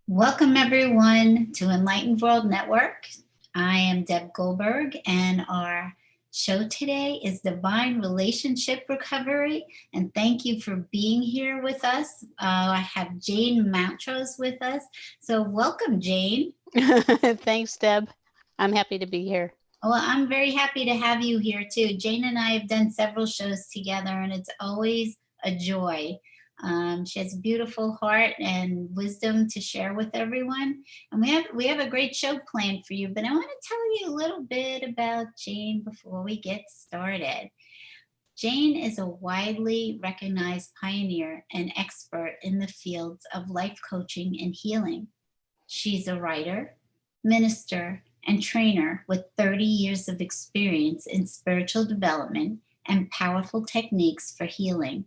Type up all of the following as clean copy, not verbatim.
Welcome, everyone, to Enlightened World Network. I am Deb Goldberg, and our show today is Divine Relationship Recovery. And thank you for being here with us. I have Jane Mountrose with us. So, welcome, Jane. Thanks, Deb. I'm happy to be here. Well, I'm very happy to have you here too. Jane and I have done several shows together, and it's always a joy. She has a beautiful heart and wisdom to share with everyone, and we have a great show planned for you. But I want to tell you a little bit about Jane before we get started. Jane is a widely recognized pioneer and expert in the fields of life coaching and healing. She's a writer, minister, and trainer with 30 years of experience in spiritual development and powerful techniques for healing.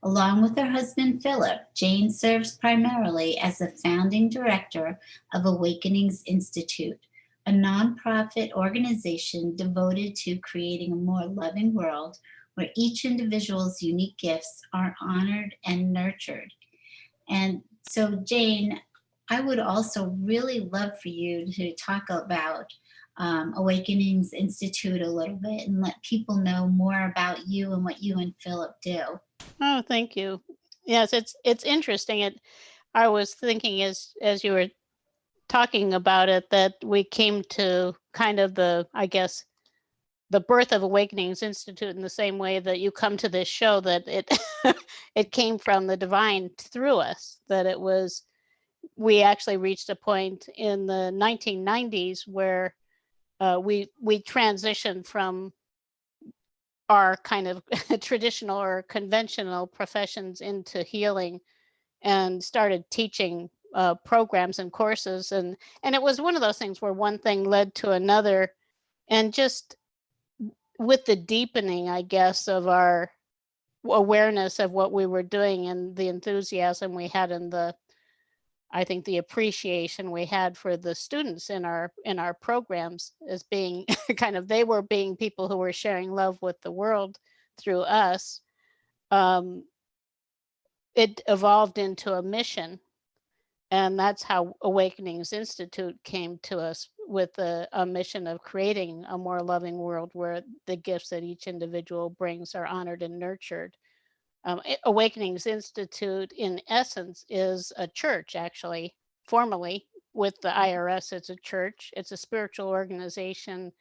Along with her husband Philip, Jane serves primarily as the founding director of Awakenings Institute, a nonprofit organization devoted to creating a more loving world where each individual's unique gifts are honored and nurtured. And so, Jane, I would also really love for you to talk about Awakenings Institute a little bit and let people know more about you and what you and Philip do. Oh, thank you. Yes, it's interesting. I was thinking as you were talking about it that we came to kind of I guess, the birth of Awakenings Institute in the same way that you come to this show, that it it came from the divine through us. That we actually reached a point in the 1990s where we transitioned from our kind of traditional or conventional professions into healing and started teaching programs and courses, and it was one of those things where one thing led to another, and just with the deepening, I guess, of our awareness of what we were doing and the enthusiasm we had and I think the appreciation we had for the students in our programs as being they were being people who were sharing love with the world through us. It evolved into a mission, and that's how Awakenings Institute came to us, with a mission of creating a more loving world where the gifts that each individual brings are honored and nurtured. Awakenings Institute, in essence, is a church, actually, formally. With the IRS, it's a church. It's a spiritual organization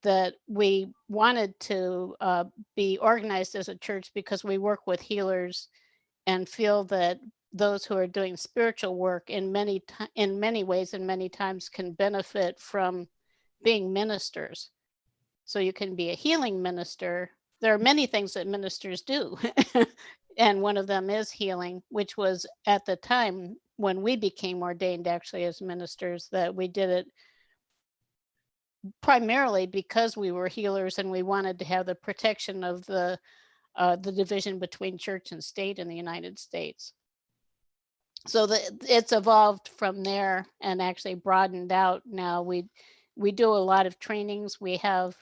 that we wanted to be organized as a church because we work with healers and feel that those who are doing spiritual work in many ways and many times can benefit from being ministers. So you can be a healing minister. There are many things that ministers do. And one of them is healing, which was at the time when we became ordained actually as ministers, that we did it primarily because we were healers and we wanted to have the protection of the division between church and state in the United States. So it's evolved from there and actually broadened out. Now we do a lot of trainings. We have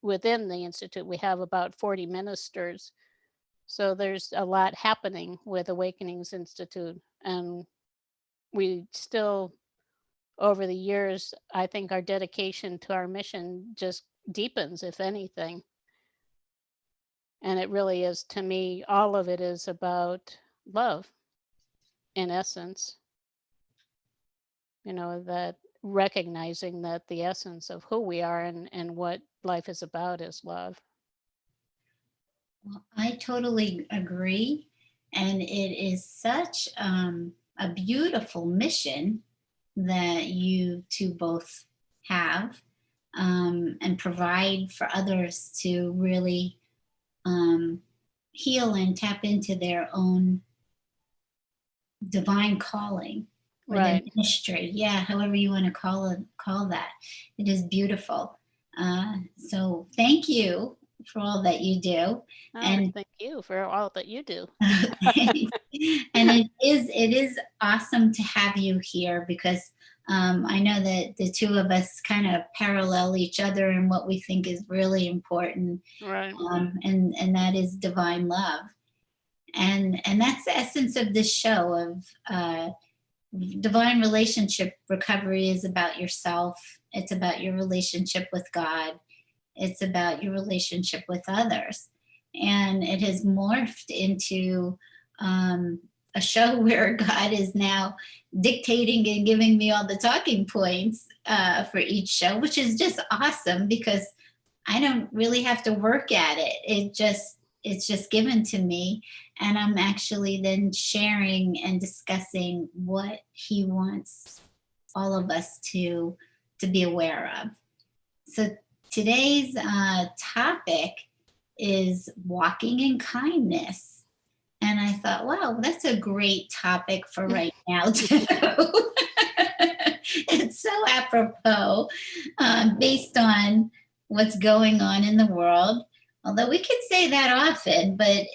within the Institute, we have about 40 ministers. So there's a lot happening with Awakenings Institute. And we still, over the years, I think our dedication to our mission just deepens, if anything. And it really is, to me, all of it is about love, in essence. That recognizing that the essence of who we are and what life is about is love. Well, I totally agree. And it is such a beautiful mission that you two both have, and provide for others to really heal and tap into their own divine calling or their Right. ministry. Yeah, however you want to call that. It is beautiful. So thank you for all that you do. And Thank you for all that you do. and it is awesome to have you here because I know that the two of us kind of parallel each other in what we think is really important, Right. and that is divine love, and that's the essence of this show of divine relationship recovery is about yourself. It's about your relationship with God. It's about your relationship with others. And it has morphed into a show where God is now dictating and giving me all the talking points for each show, which is just awesome because I don't really have to work at it. It's just given to me, and I'm actually then sharing and discussing what he wants all of us to be aware of. So today's topic is walking in kindness. And I thought, wow, that's a great topic for right now, too. It's so apropos based on what's going on in the world. Although we can say that often, but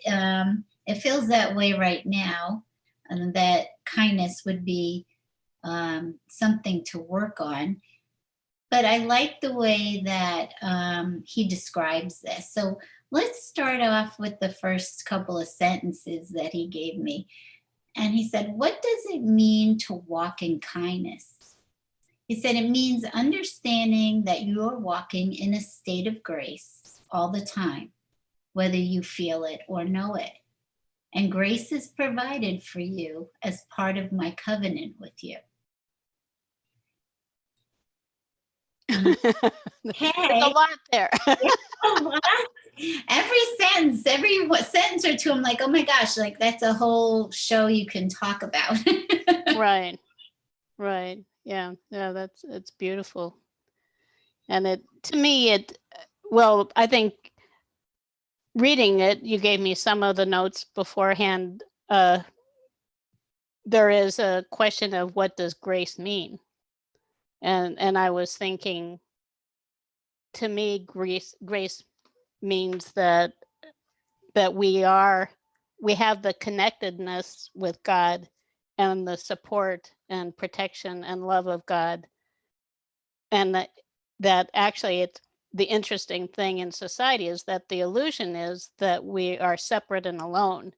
it feels that way right now, and that kindness would be something to work on. But I like the way that he describes this. So let's start off with the first couple of sentences that he gave me. And he said, what does it mean to walk in kindness? He said, it means understanding that you are walking in a state of grace all the time, whether you feel it or know it. And grace is provided for you as part of my covenant with you. There's a lot there. Every sentence or two, I'm like, oh my gosh, like that's a whole show you can talk about. Right. Yeah, it's beautiful. And to me, well, I think reading it, you gave me some of the notes beforehand. There is a question of what does grace mean? And I was thinking, to me, grace means that we have the connectedness with God and the support and protection and love of God. And that actually it's the interesting thing in society is that the illusion is that we are separate and alone.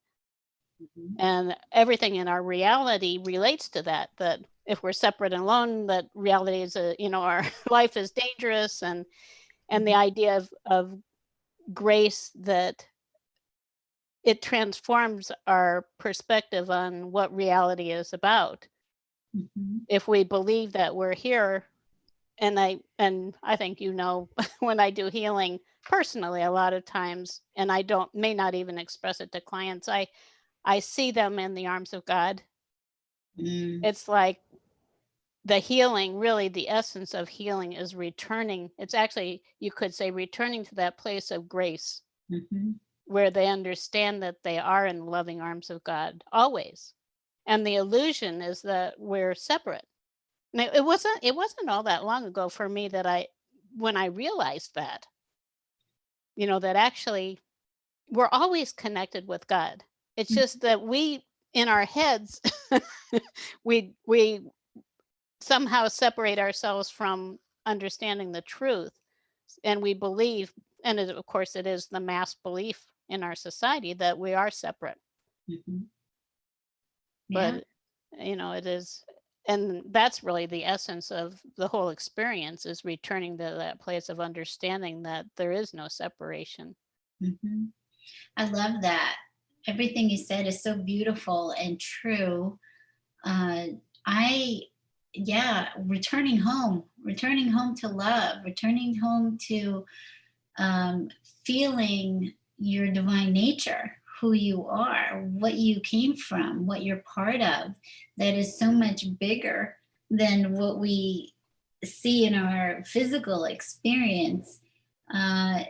Mhm. And everything in our reality relates to that if we're separate and alone, that reality is our life is dangerous, and the idea of grace, that it transforms our perspective on what reality is about. Mhm. If we believe that we're here, and I think when I do healing personally, a lot of times, and I may not even express it to clients, I see them in the arms of God. Mm. It's like the healing, really the essence of healing is returning. It's actually, you could say, returning to that place of grace Mhm. where they understand that they are in the loving arms of God always. And the illusion is that we're separate. And it wasn't all that long ago for me that when I realized that, that actually we're always connected with God. It's just that we, in our heads, we somehow separate ourselves from understanding the truth, and we believe, and of course it is the mass belief in our society that we are separate. Mhm. Yeah. But it is, and that's really the essence of the whole experience, is returning to that place of understanding that there is no separation. Mhm. I love that. Everything you said is so beautiful and true. Uh, I, yeah, returning home to love, returning home to feeling your divine nature, who you are, what you came from, what you're part of, that is so much bigger than what we see in our physical experience. Uh,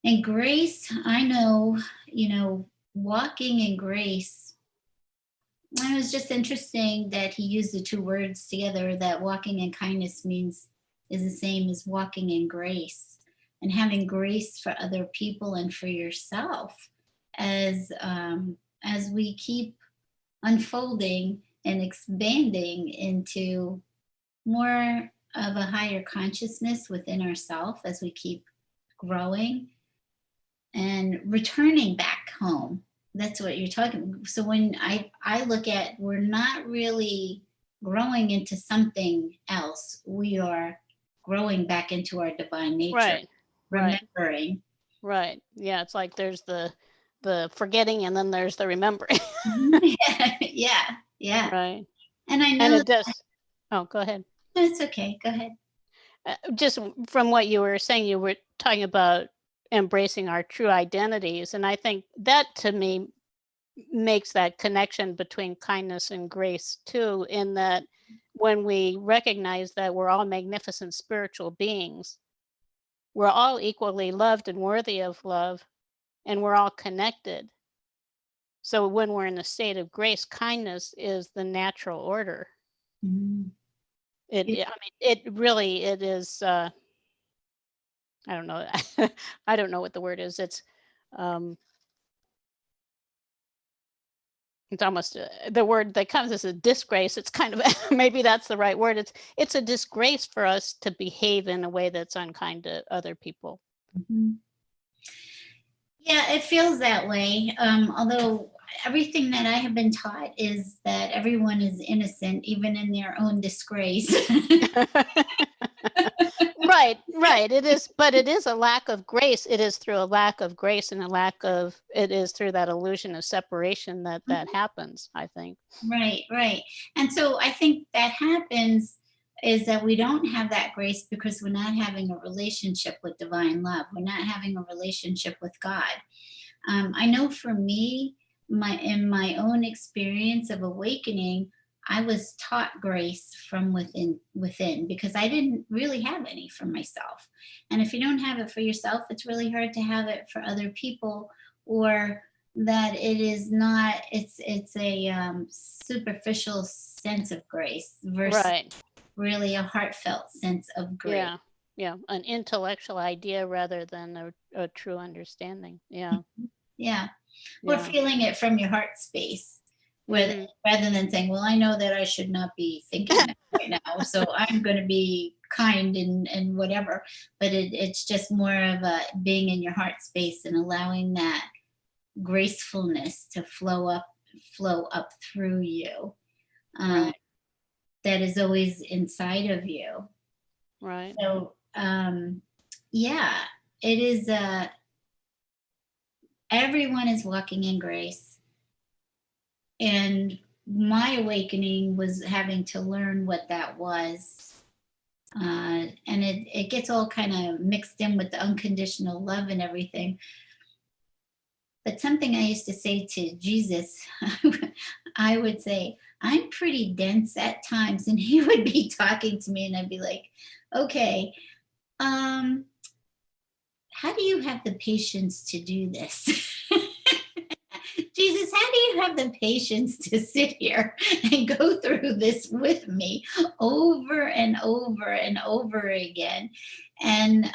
and grace, I know, walking in grace. It was just interesting that he used the two words together, that walking in kindness is the same as walking in grace, and having grace for other people and for yourself as we keep unfolding and expanding into more of a higher consciousness within ourselves, as we keep growing and returning back home. that's what you're talking. So when I look at, we're not really growing into something else. We are growing back into our divine nature, Right. Right. remembering. Right. Yeah, it's like there's the forgetting and then there's the remembering. Yeah, yeah. Right. And I And know it does. Oh, go ahead. that's okay. Go ahead. Just from what you were saying, you were talking about embracing our true identities, and I think that to me makes that connection between kindness and grace too, in that when we recognize that we're all magnificent spiritual beings, we're all equally loved and worthy of love, and we're all connected. So when we're in a state of grace, kindness is the natural order. Mhm. I mean, it really, it is, I don't know. I don't know what the word is. Um, it's almost the word that comes as a disgrace. It's kind of maybe that's the right word. It's a disgrace for us to behave in a way that's unkind to other people. Mhm. Yeah, it feels that way. Although everything that I have been taught is that everyone is innocent, even in their own disgrace. Right, right. It is, but it is a lack of grace. It is through a lack of grace and a lack of. It is through that illusion of separation that that happens, I think. Right, right. And so I think that happens is that we don't have that grace because we're not having a relationship with divine love. We're not having a relationship with God. I know for me, my in my own experience of awakening, I was taught grace from within because I didn't really have any for myself. And if you don't have it for yourself, it's really hard to have it for other people, or that it is not, it's a superficial sense of grace versus Right. really a heartfelt sense of grace. Yeah. Yeah. An intellectual idea rather than a true understanding. Yeah. Yeah. Or Yeah. feeling it from your heart space, where Hmm. rather than saying, well, I know that I should not be thinking that right now, so I'm going to be kind and whatever. But it's just more of a being in your heart space and allowing that gracefulness to flow up through you. um, Right. that is always inside of you. Right. So yeah, it is. Everyone is walking in grace, and my awakening was having to learn what that was. And it gets all kind of mixed in with the unconditional love and everything. But something I used to say to Jesus, I would say, I'm pretty dense at times. And he would be talking to me, and I'd be like, okay, um, how do you have the patience to do this? Jesus, how do you have the patience to sit here and go through this with me over and over and over again? And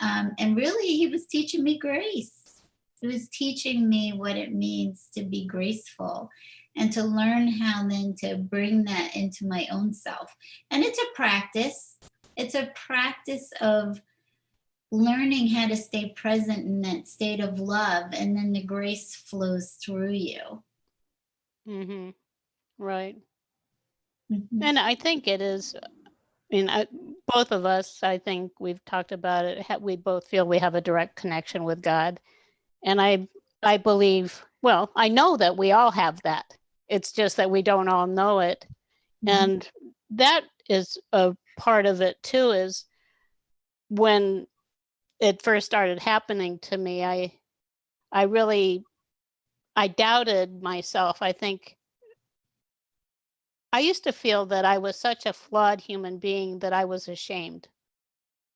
really, he was teaching me grace. He was teaching me what it means to be graceful and to learn how then to bring that into my own self. And it's a practice. It's a practice of learning how to stay present in that state of love, and then the grace flows through you. Hmm. Right. Mhm. And I think it is. I mean, both of us, I think we've talked about it. We both feel we have a direct connection with God, and I believe. Well, I know that we all have that. It's just that we don't all know it, Mhm. and that is a part of it too. Is when it first started happening to me, I really I doubted myself. I think I used to feel that I was such a flawed human being that I was ashamed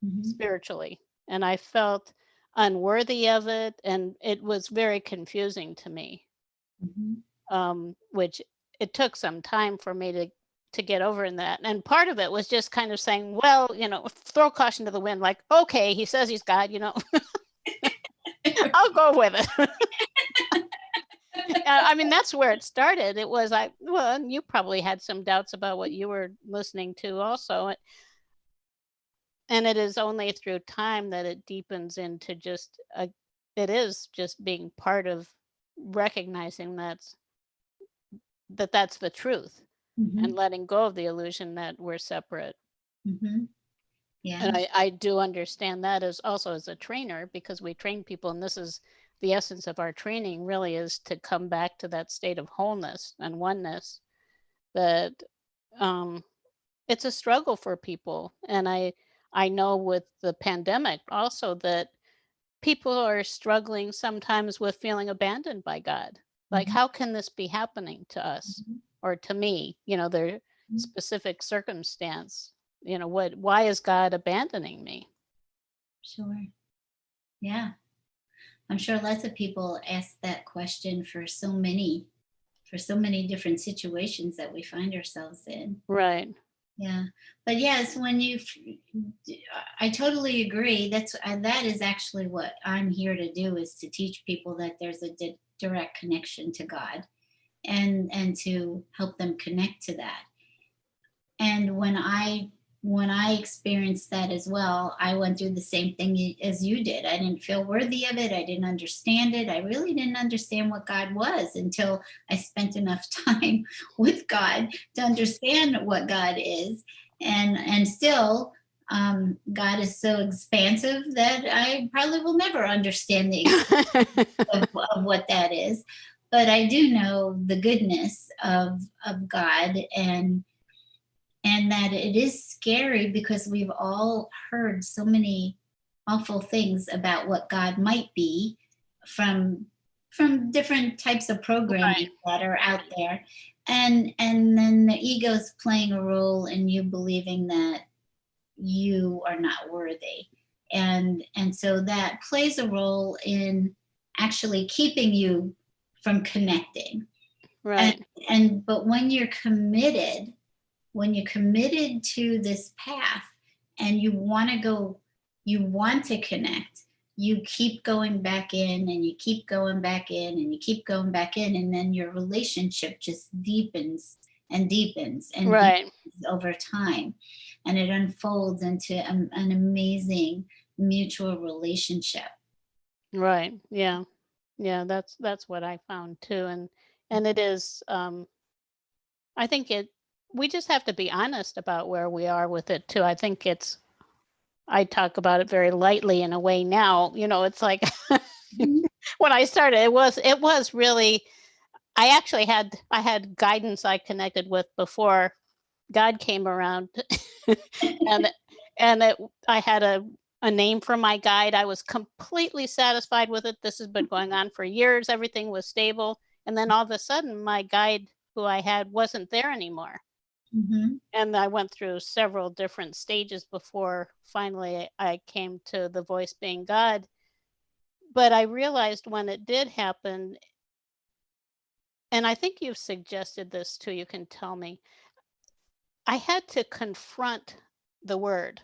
Mhm. spiritually, and I felt unworthy of it, and it was very confusing to me. Mhm. Which it took some time for me to get over in that. And part of it was just kind of saying, well, throw caution to the wind, like, okay, he says he's God, I'll go with it. I mean, that's where it started. It was like, well, and you probably had some doubts about what you were listening to also. And it is only through time that it deepens into just it is just being part of. recognizing that's the truth, and Mhm. letting go of the illusion that we're separate. Mhm. And Yeah. I do understand that as also as a trainer, because we train people, and this is the essence of our training, really, is to come back to that state of wholeness and oneness. That um, it's a struggle for people, and I know with the pandemic also that people are struggling sometimes with feeling abandoned by God. Like, Mhm. how can this be happening to us Mhm. or to me? Their Mhm. specific circumstance. Why is God abandoning me? Sure. Yeah. I'm sure lots of people ask that question for so many different situations that we find ourselves in. Right. Yeah. But yes, when I totally agree. That is actually what I'm here to do, is to teach people that there's a direct connection to God, and to help them connect to that. And when I experienced that as well, I went through the same thing as you did. I didn't feel worthy of it. I didn't understand it. I really didn't understand what God was until I spent enough time with God to understand what God is. And still, God is so expansive that I probably will never understand the extent of what that is. But I do know the goodness of God, and that it is scary because we've all heard so many awful things about what God might be from different types of Right. programming that are out Right. there. And then the ego's playing a role in you believing that you are not worthy. And so that plays a role in actually keeping you from connecting. and Right. and but when you're committed to this path, and you want to connect, you keep going back in, and you keep going back in, and you keep going back in, and then your relationship just deepens and deepens and deepens Right. over time, and it unfolds into an amazing mutual relationship. Right. Yeah. Yeah. That's what I found too, and it is. I think we just have to be honest about where we are with it too. I think I talk about it very lightly in a way now. It's like Mhm. when I started, it was really. I had guidance I connected with before God came around, and I had a name for my guide. I was completely satisfied with it. This has been going on for years. Everything was stable, and then all of a sudden, my guide, who I had, wasn't there anymore. Mhm. And I went through several different stages before finally I came to the voice being God. But I realized when it did happen, and I think you've suggested this too, you can tell me, I had to confront the word.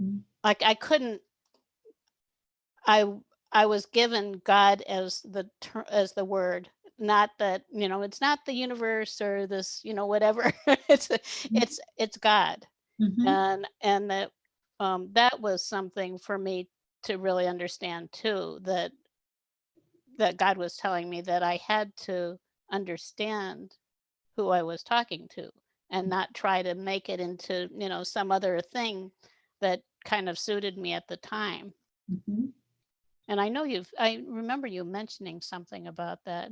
Mhm. Like I couldn't, I I was given God as as the word, not that, it's not the universe or this, whatever. it's it's God. Mhm. And that was something for me to really understand too, that God was telling me that I had to understand who I was talking to, and not try to make it into, some other thing that kind of suited me at the time. Mhm. And I remember you mentioning something about that.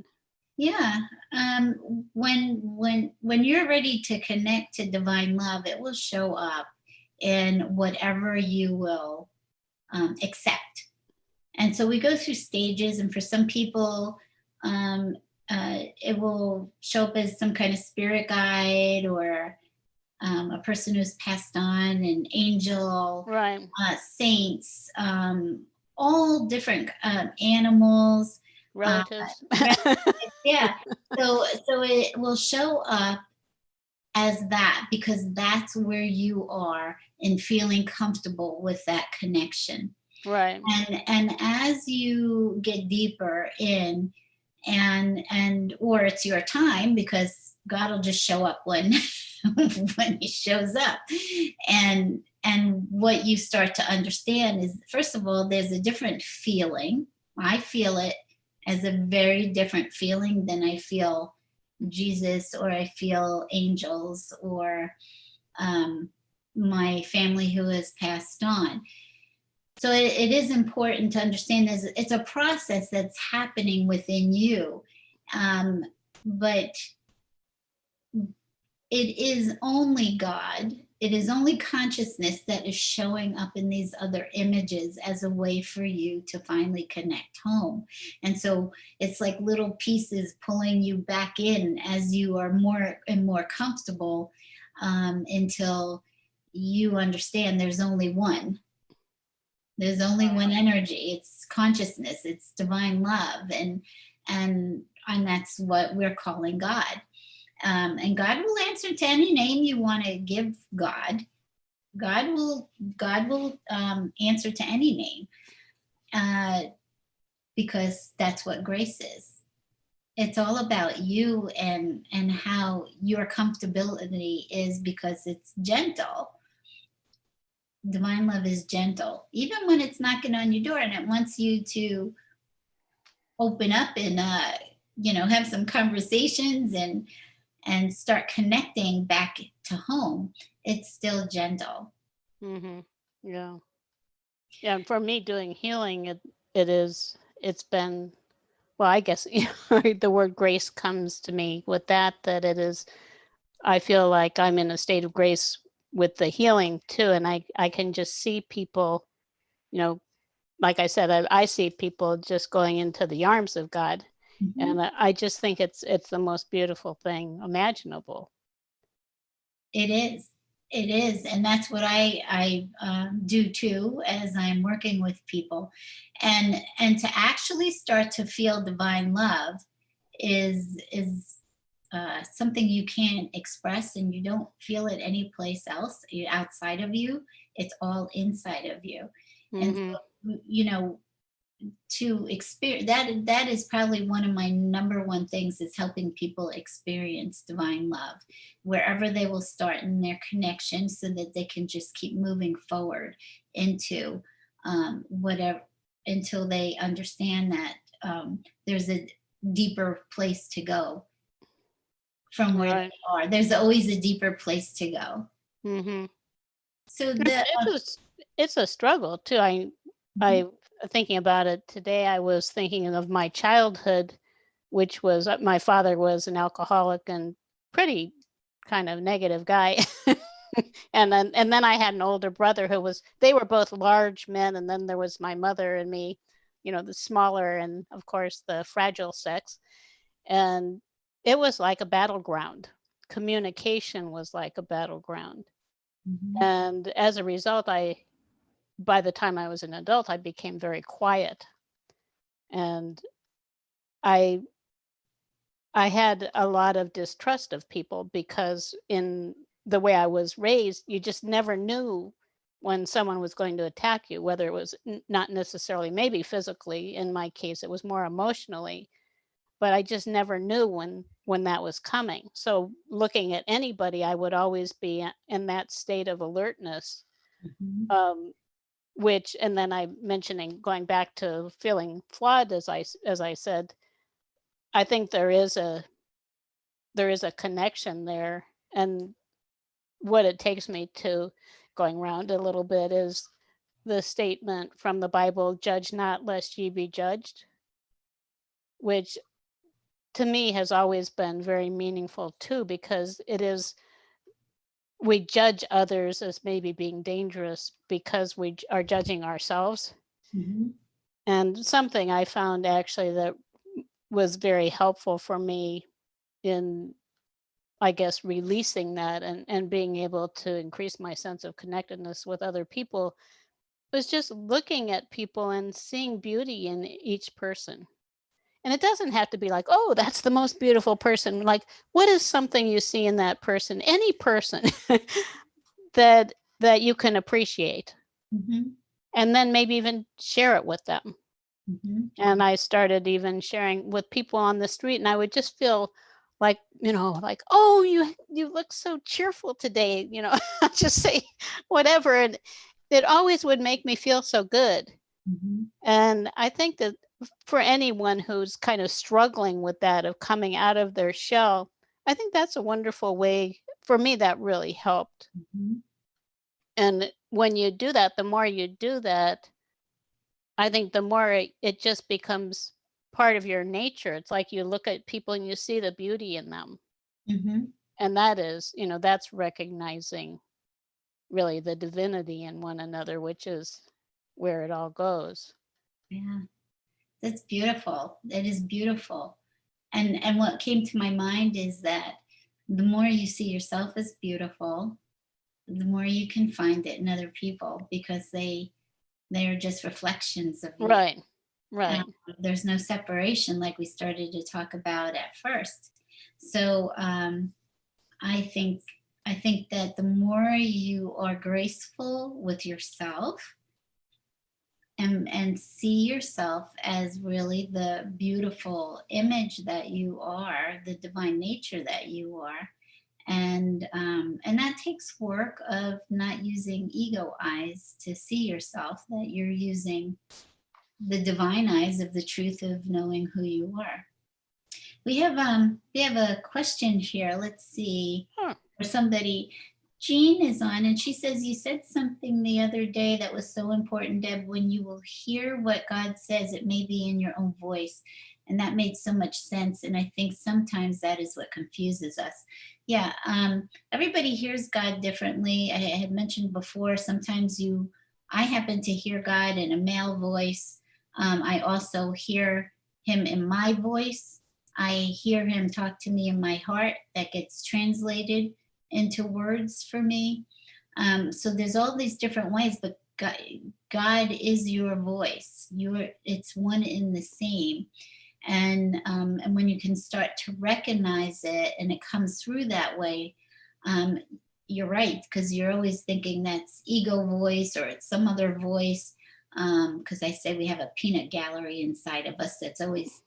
Yeah. When you're ready to connect to divine love, it will show up in whatever you will accept. And so we go through stages, and for some people, um, it will show up as some kind of spirit guide, or a person who's passed on, an angel, Right. saints, all different animals. Uh, Relatives. yeah. So it will show up as that, because that's where you are in feeling comfortable with that connection. Right. And as you get deeper in, and or it's your time, because God will just show up when when he shows up. And what you start to understand is, first of all, there's a different feeling. I feel it, as a very different feeling than I feel Jesus, or I feel angels, or my family who has passed on. So it is important to understand this. It's a process that's happening within you. But it is only God, it is only consciousness that is showing up in these other images as a way for you to finally connect home. And so it's like little pieces pulling you back in as you are more and more comfortable, until you understand there's only one. There's only one energy. It's consciousness. It's divine love, and that's what we're calling God. And God will answer to any name you want to give God. God will answer to any name, because that's what grace is. It's all about you and how your comfortability is, because it's gentle. Divine love is gentle, even when it's knocking on your door and it wants you to open up and have some conversations and start connecting back to home. It's still gentle. Mm-hmm. Yeah. Yeah. And for me, doing healing, it's been, well, I guess the word grace comes to me with that it is, I feel like I'm in a state of grace with the healing too. And I can just see people, like I said, I see people just going into the arms of God. Mm-hmm. And I just think it's the most beautiful thing imaginable. It is. It is, and that's what I do too, as I'm working with people, and to actually start to feel divine love is something you can't express, and you don't feel it anyplace else outside of you. It's all inside of you, and Mm-hmm. so, to experience that is probably one of my number one things, is helping people experience divine love wherever they will start in their connection, so that they can just keep moving forward into whatever, until they understand that there's a deeper place to go from where Right. they are. There's always a deeper place to go. Mm-hmm. So It's a struggle too. I thinking about it today, I was thinking of my childhood, which was my father was an alcoholic and pretty kind of negative guy. and then I had an older brother they were both large men, and then there was my mother and me, the smaller and of course the fragile sex. And it was like a battleground. Communication was like a battleground. Mhm. And as a result, by the time I was an adult, I became very quiet. And I I had a lot of distrust of people, because in the way I was raised, you just never knew when someone was going to attack you, whether it was not necessarily, maybe physically. In my case, it was more emotionally, but I just never knew when that was coming. So looking at anybody, I would always be in that state of alertness. Mhm. Um, which, and then I mentioning going back to feeling flawed, as I said, I think there is a connection there. And what it takes me to, going around a little bit, is the statement from the Bible, judge not lest ye be judged, which to me has always been very meaningful too, because we judge others as maybe being dangerous because we are judging ourselves. Mhm. And something I found actually that was very helpful for me in, I guess, releasing that and being able to increase my sense of connectedness with other people, was just looking at people and seeing beauty in each person. And it doesn't have to be like, oh, that's the most beautiful person. Like, what is something you see in that person, any person, that you can appreciate, Mhm. and then maybe even share it with them. Mhm. And I started even sharing with people on the street, and I would just feel like, like, oh, you look so cheerful today, just say whatever. And it always would make me feel so good. Mhm. And I think that for anyone who's kind of struggling with that of coming out of their shell, I think that's a wonderful way. For me, that really helped. Mhm. And when you do that, the more you do that, I think the more it just becomes part of your nature. It's like you look at people and you see the beauty in them. Mhm. And that is, that's recognizing really the divinity in one another, which is where it all goes. Yeah, that's beautiful. It is beautiful. And what came to my mind is that the more you see yourself as beautiful, the more you can find it in other people, because they are just reflections of you. Right. Um, Right. there's no separation like we started to talk about at first. So I think I think that the more you are graceful with yourself, and see yourself as really the beautiful image that you are, the divine nature that you are, and that takes work of not using ego eyes to see yourself, that you're using the divine eyes of the truth of knowing who you are. We have a question here. Let's see. Huh. For somebody, Jean is on, and she says, you said something the other day that was so important, Deb. When you will hear what God says, it may be in your own voice. And that made so much sense. And I think sometimes that is what confuses us. Yeah, everybody hears God differently. I had mentioned before, sometimes I happen to hear God in a male voice. I also hear him in my voice. I hear him talk to me in my heart, that gets translated into words for me. So there's all these different ways, but God is your voice. It's one in the same. And when you can start to recognize it, and it comes through that way, um, you're right, because you're always thinking that's ego voice or it's some other voice. Because I say we have a peanut gallery inside of us that's always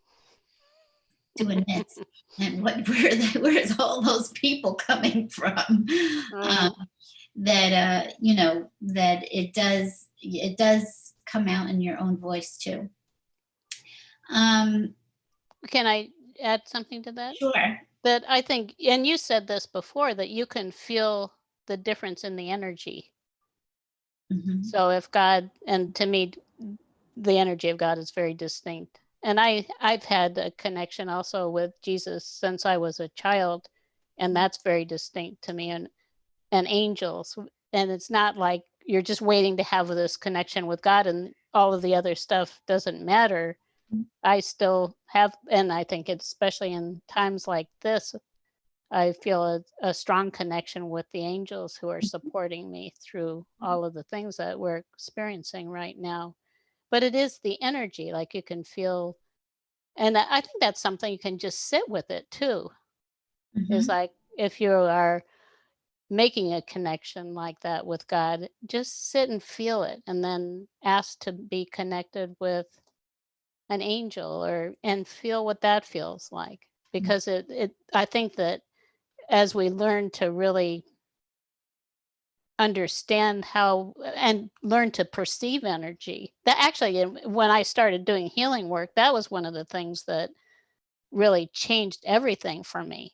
doing this, and where's all those people coming from? um, Uh, that that it does come out in your own voice too. um, can I add something to that? sure. That I think, and you said this before, that you can feel the difference in the energy. Hmm. So if God, and to me, the energy of God is very distinct. And I've had a connection also with Jesus since I was a child, and that's very distinct to me. And angels, and it's not like you're just waiting to have this connection with God and all of the other stuff doesn't matter. I still have, and I think it's especially in times like this, I feel a strong connection with the angels who are supporting me through all of the things that we're experiencing right now. But it is the energy, like you can feel, and I think that's something you can just sit with it too. Is Hmm. like if you are making a connection like that with God, just sit and feel it and then ask to be connected with an angel or and feel what that feels like. Because it I think that as we learn to really understand how and learn to perceive energy, that actually when I started doing healing work, that was one of the things that really changed everything for me,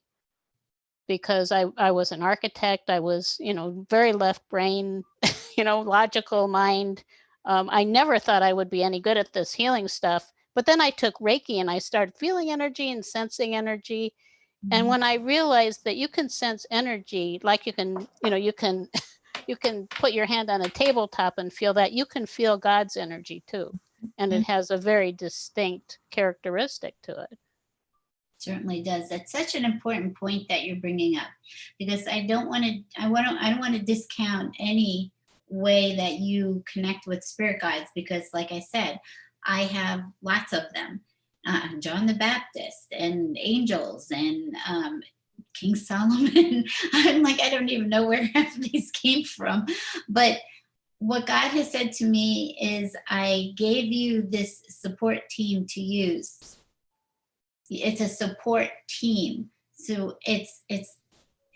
because I was an architect. I was, very left brain, logical mind. I never thought I would be any good at this healing stuff. But then I took Reiki and I started feeling energy and sensing energy. And when I realized that you can sense energy, like you can you can put your hand on a tabletop and feel that, you can feel God's energy too. And it has a very distinct characteristic to it. Certainly does. That's such an important point that you're bringing up, because I don't want to discount any way that you connect with spirit guides, because like I said, I have lots of them. John the Baptist and angels and King Solomon. I'm like, I don't even know where half of these came from. But what God has said to me is, I gave you this support team to use. It's a support team. So it's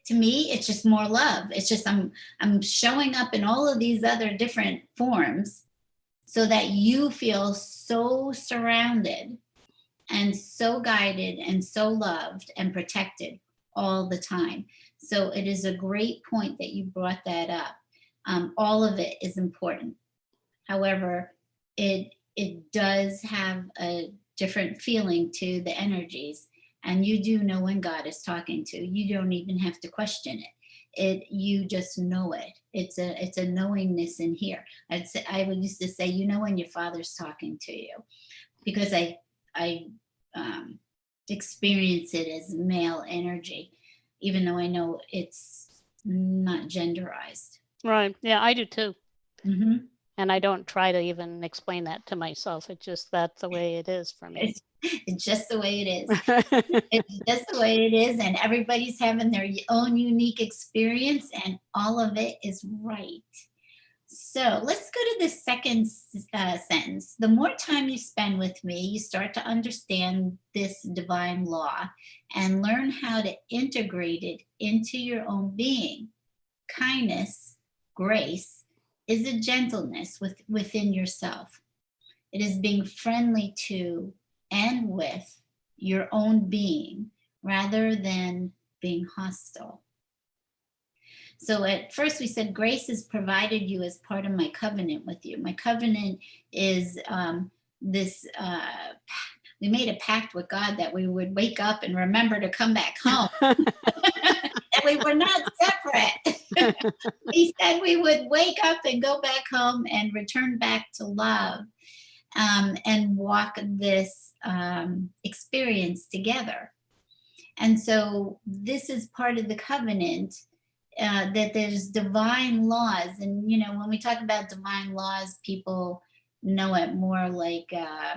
to me, it's just more love. It's just I'm showing up in all of these other different forms so that you feel so surrounded and so guided and so loved and protected all the time. So it is a great point that you brought that up. All of it is important. However, it does have a different feeling to the energies, and you do know when God is talking to you. You don't even have to question it. You just know it. It's a knowingness in here. I would used to say, you know when your father's talking to you, because I um, experience it as male energy, even though I know it's not genderized. Right. Yeah, I do too. Hmm. And I don't try to even explain that to myself. It's just that's the way it is for me. It's just the way it is. It's just the way it is, and everybody's having their own unique experience, and all of it is right. So let's go to the second sentence. The more time you spend with me, you start to understand this divine law and learn how to integrate it into your own being. Kindness, grace, is a gentleness within yourself. It is being friendly to and with your own being rather than being hostile. So at first we said, grace is provided you as part of my covenant with you. My covenant is this, we made a pact with God that we would wake up and remember to come back home. That we were not separate. He said we would wake up and go back home and return back to love, and walk this experience together. And so this is part of the covenant, that there's divine laws. And, when we talk about divine laws, people know it more like uh,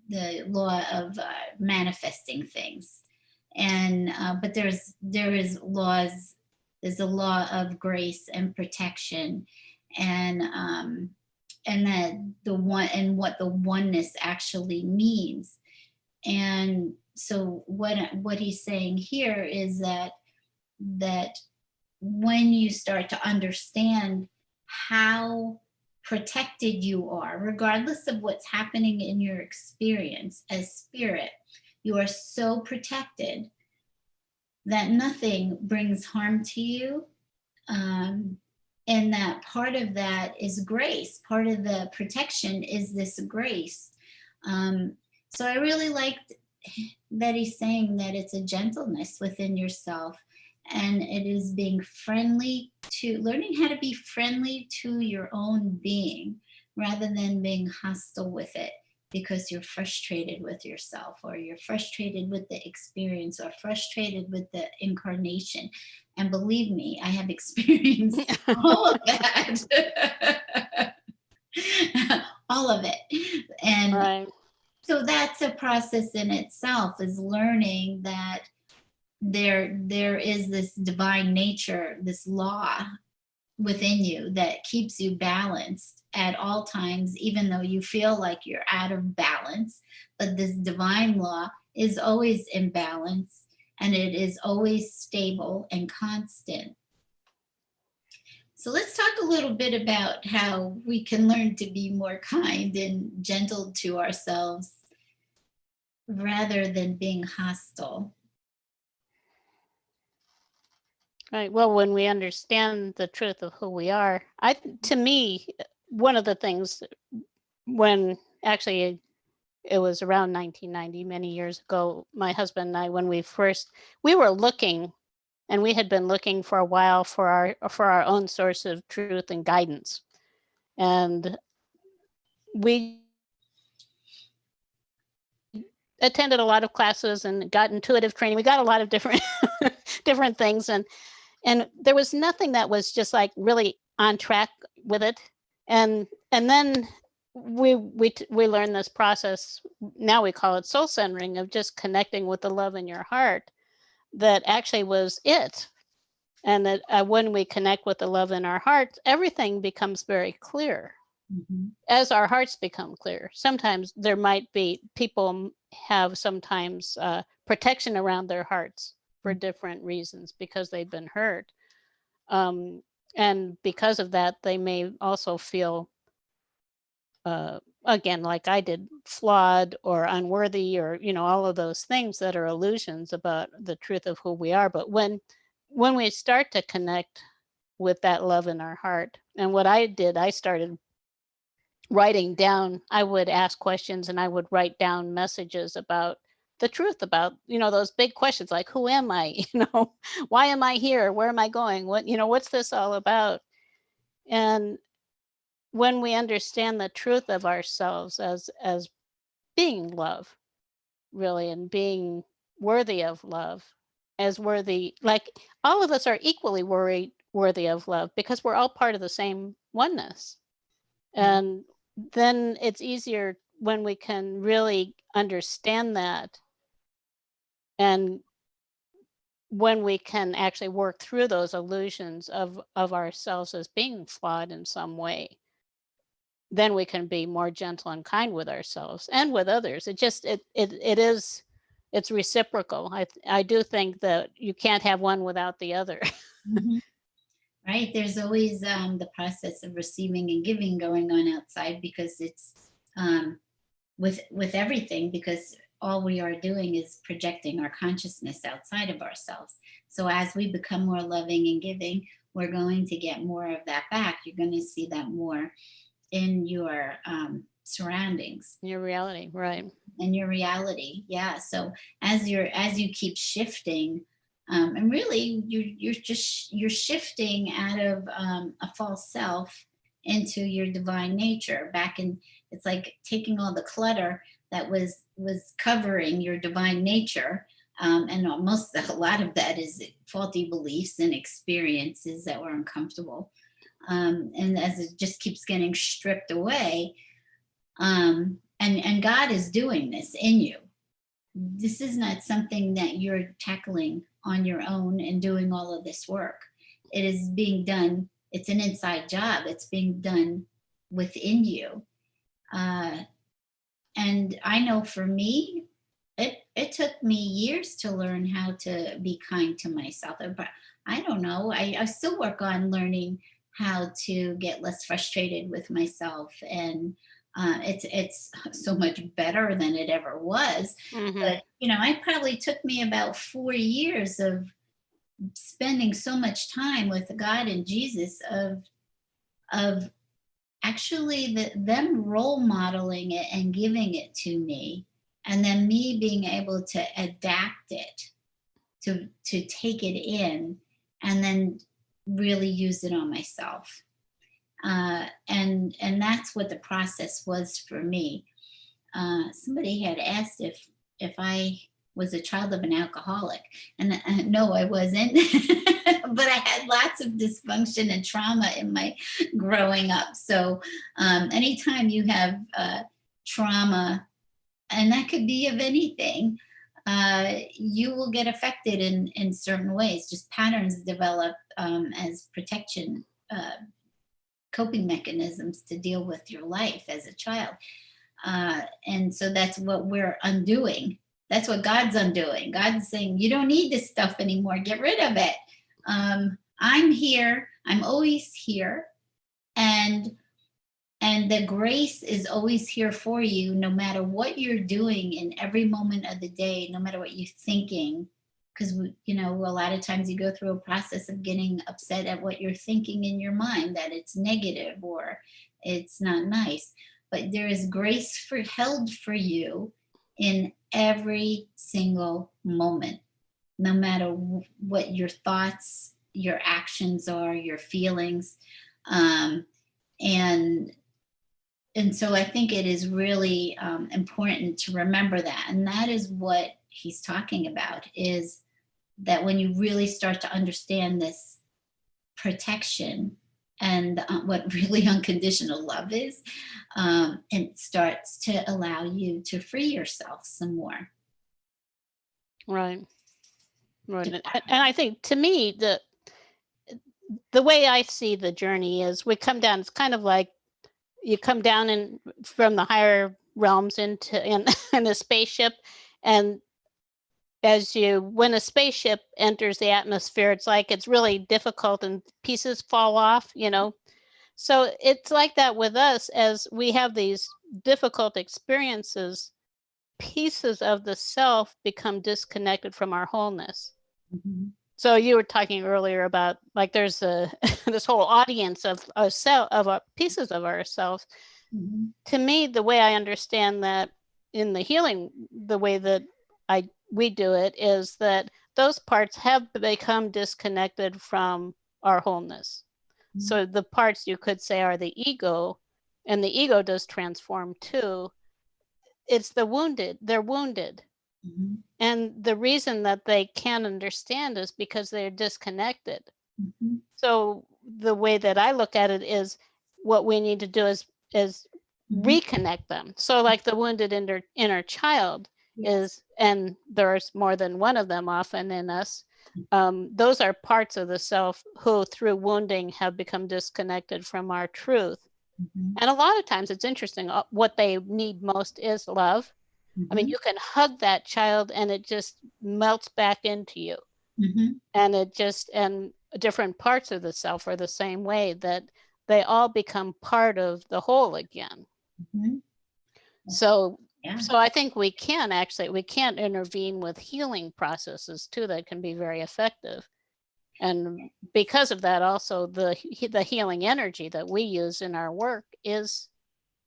the law of manifesting things. And but there is laws. There's a law of grace and protection, and that the one, and what the oneness actually means. And so what he's saying here is that when you start to understand how protected you are, regardless of what's happening in your experience as spirit, you are so protected that nothing brings harm to you. And that part of that is grace. Part of the protection is this grace. So I really liked that he's saying that it's a gentleness within yourself, and it is being friendly to, learning how to be friendly to your own being rather than being hostile with it because you're frustrated with yourself, or you're frustrated with the experience, or frustrated with the incarnation. And believe me, I have experienced all of that. All of it. And Right. so that's a process in itself, is learning that there is this divine nature, this law within you that keeps you balanced at all times, even though you feel like you're out of balance. But this divine law is always in balance, and it is always stable and constant. So let's talk a little bit about how we can learn to be more kind and gentle to ourselves rather than being hostile. Right. Well, when we understand the truth of who we are, to me, one of the things, when actually it was around 1990, many years ago, my husband and I, when we were looking, and we had been looking for a while for our own source of truth and guidance. And we attended a lot of classes and got intuitive training. We got a lot of different different things, and there was nothing that was just like really on track with it. And then we learned this process, now we call it soul centering, of just connecting with the love in your heart, that actually was it. And that when we connect with the love in our hearts, everything becomes very clear. Mm-hmm. As our hearts become clear, sometimes there might be, people have sometimes protection around their hearts for different reasons because they've been hurt. And because of that, they may also feel, again, like I did, flawed or unworthy, or all of those things that are illusions about the truth of who we are. But when we start to connect with that love in our heart, and what I did, I started writing down. I would ask questions and I would write down messages about the truth, about those big questions like, who am I? Why am I here? Where am I going? What's this all about? And when we understand the truth of ourselves as being love, really, and being worthy of love, as worthy, like all of us are equally worthy of love, because we're all part of the same oneness. And then it's easier when we can really understand that, and when we can actually work through those illusions of ourselves as being flawed in some way, then we can be more gentle and kind with ourselves and with others. It's reciprocal. I do think that you can't have one without the other. Mhm. Right, there's always the process of receiving and giving going on outside, because it's with everything, because all we are doing is projecting our consciousness outside of ourselves. So as we become more loving and giving, we're going to get more of that back. You're going to see that more in your surroundings Your reality, right? and your reality. Yeah, so as you keep shifting, and really you're shifting out of a false self into your divine nature back in. It's like taking all the clutter that was covering your divine nature, and almost a lot of that is faulty beliefs and experiences that were uncomfortable, and as it just keeps getting stripped away, and God is doing this in you. This is not something that you're tackling on your own and doing all of this work. It is being done. It's an inside job. It's being done within you. uh, and I know for me, it took me years to learn how to be kind to myself. But I don't know, I still work on learning how to get less frustrated with myself, and it's so much better than it ever was. Hmm. But I probably took me about 4 years of spending so much time with God and Jesus, of actually them role modeling it and giving it to me, and then me being able to adapt it, to take it in, and then really use it on myself. And that's what the process was for me. Somebody had asked if I was a child of an alcoholic, and no, I wasn't. But I had lots of dysfunction and trauma in my growing up. So anytime you have trauma, and that could be of anything, you will get affected in certain ways. Just patterns develop as protection, coping mechanisms to deal with your life as a child. And so that's what we're undoing. That's what God's undoing. God's saying, you don't need this stuff anymore. Get rid of it. I'm here. I'm always here. And the grace is always here for you, no matter what you're doing in every moment of the day, no matter what you're thinking. Because, a lot of times you go through a process of getting upset at what you're thinking in your mind, that it's negative or it's not nice. But there is grace held for you in every single moment, no matter what your thoughts, your actions are, your feelings. Um, and so I think it is really important to remember that. And that is what he's talking about, is that when you really start to understand this protection and what really unconditional love is, it starts to allow you to free yourself some more. Right. Right. And I think, to me, the way I see the journey is, we come down. It's kind of like you come down from the higher realms in a spaceship, and when a spaceship enters the atmosphere, it's like it's really difficult and pieces fall off, you know. So it's like that with us as we have these difficult experiences, pieces of the self become disconnected from our wholeness. Mhm. So you were talking earlier about like there's a this whole audience of pieces of ourselves. Mhm. To me, the way I understand that in the healing, the way that we do it is that those parts have become disconnected from our wholeness. Mhm. So the parts you could say are the ego, and the ego does transform too. It's the wounded, they're wounded. Mhm. And the reason that they can't understand is because they're disconnected. Mhm. So the way that I look at it is what we need to do is Mhm. reconnect them. So like the wounded inner child Yes. is, and there's more than one of them often in us. Mhm. Those are parts of the self who through wounding have become disconnected from our truth. Mhm. And a lot of times it's interesting, what they need most is love. I mean, Mhm. you can hug that child and it just melts back into you. Mhm. And it just, and different parts of the self are the same way, that they all become part of the whole again. Mhm. So, Yeah. so I think we can't intervene with healing processes too that can be very effective. And because of that, also the healing energy that we use in our work is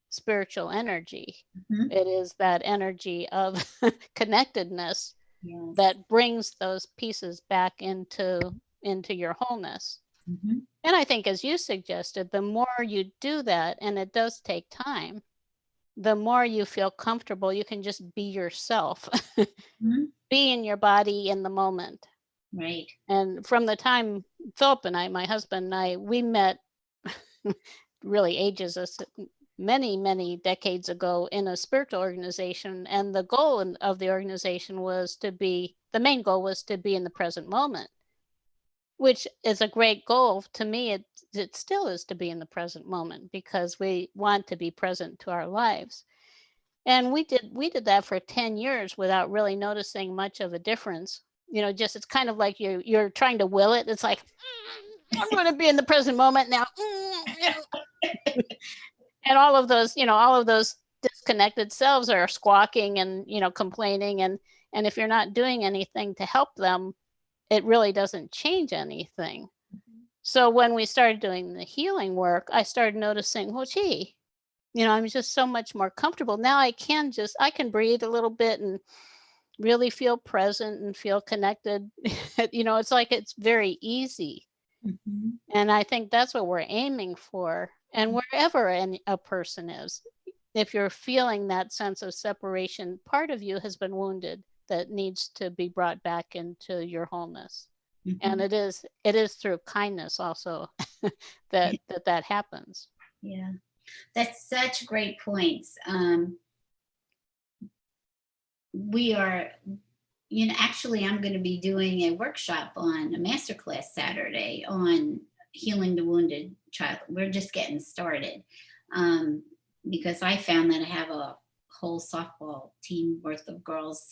spiritual energy. Mhm. It is that energy of connectedness Yes. that brings those pieces back into your wholeness. Mhm. And I think, as you suggested, the more you do that, and it does take time, the more you feel comfortable, you can just be yourself, Mhm. be in your body in the moment. Right. And from the time Philip and I, my husband and I, we met really ages us, many, many decades ago in a spiritual organization. And the goal of the organization was the main goal was to be in the present moment, which is a great goal. To me, it still is to be in the present moment because we want to be present to our lives. And we did that for 10 years without really noticing much of a difference. You know, just it's kind of like you're trying to will it. It's like, I'm going to be in the present moment now. And all of those disconnected selves are squawking and, complaining, and if you're not doing anything to help them, it really doesn't change anything. So when we started doing the healing work, I started noticing, well, gee, I'm just so much more comfortable now. I can breathe a little bit and really feel present and feel connected. It's like it's very easy. Mhm. And I think that's what we're aiming for. And wherever a person is, if you're feeling that sense of separation, part of you has been wounded that needs to be brought back into your wholeness. And Mhm. it is through kindness also that happens. Yeah. That's such great points. We are, actually, I'm going to be doing a workshop on a masterclass Saturday on healing the wounded child. We're just getting started, um, because I found that I have a whole softball team worth of girls,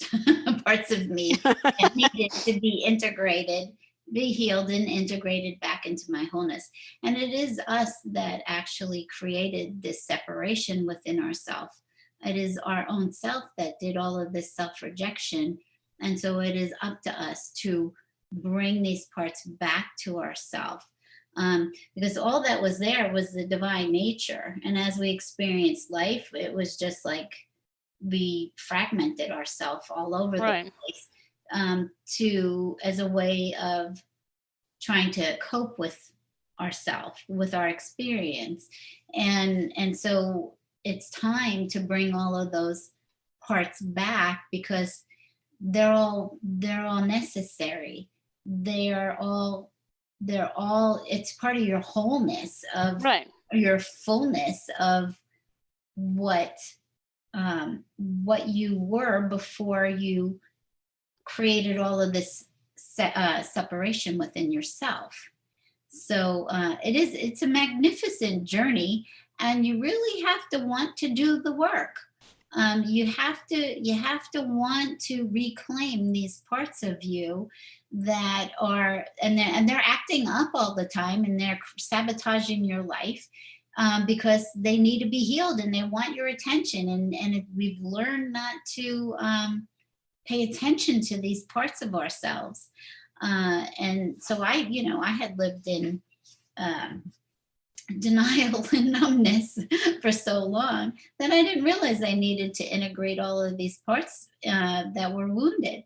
parts of me that needed to be integrated, be healed and integrated back into my wholeness. And it is us that actually created this separation within ourselves. It is our own self that did all of this self rejection, and so it is up to us to bring these parts back to ourselves. Because all that was there was the divine nature. And as we experienced life, it was just like we fragmented ourselves all over the Right. place, to as a way of trying to cope with ourselves, with our experience. And so it's time to bring all of those parts back because they're all necessary. They're all it's part of your wholeness, of Right. your fullness of what what you were before you created all of this separation within yourself. So it's a magnificent journey, and you really have to want to do the work. You have to want to reclaim these parts of you that are, and they're acting up all the time, and they're sabotaging your life, because they need to be healed and they want your attention, we've learned not to pay attention to these parts of ourselves. And so I had lived in um, denial and numbness for so long that I didn't realize I needed to integrate all of these parts that were wounded.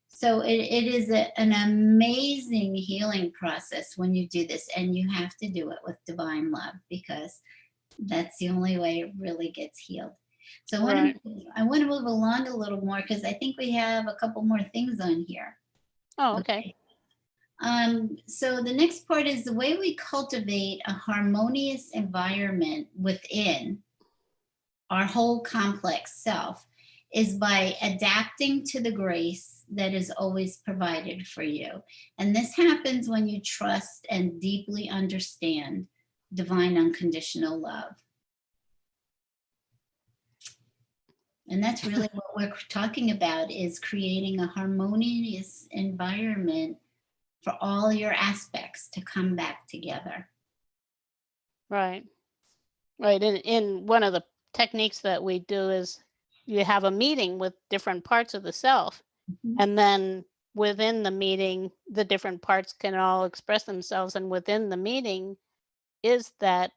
So it is an amazing healing process when you do this, and you have to do it with divine love, because that's the only way it really gets healed. So Right. I want to move along a little more, because I think we have a couple more things on here. Oh, okay. Okay. So the next part is the way we cultivate a harmonious environment within our whole complex self is by adapting to the grace that is always provided for you. And this happens when you trust and deeply understand divine unconditional love. And that's really what we're talking about, is creating a harmonious environment for all your aspects to come back together. Right. Right. In one of the techniques that we do is you have a meeting with different parts of the self, Mhm. and then within the meeting, the different parts can all express themselves. And within the meeting is that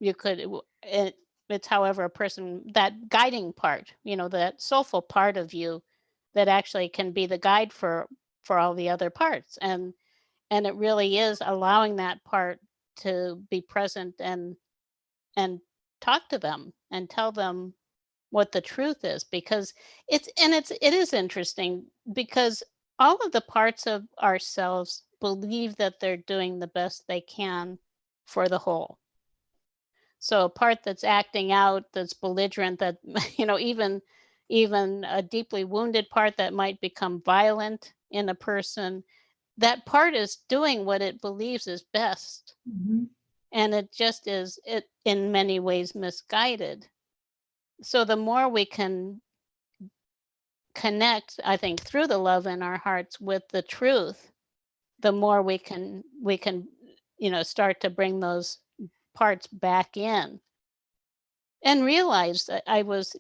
you could, it's however a person, that guiding part, that soulful part of you that actually can be the guide for all the other parts. And it really is allowing that part to be present and talk to them and tell them what the truth is, because it is interesting, because all of the parts of ourselves believe that they're doing the best they can for the whole. So a part that's acting out, that's belligerent, that even a deeply wounded part that might become violent in a person, that part is doing what it believes is best, Mhm. and it just is, it in many ways, misguided. So the more we can connect, I think, through the love in our hearts with the truth, the more we can start to bring those parts back in and realize that I was,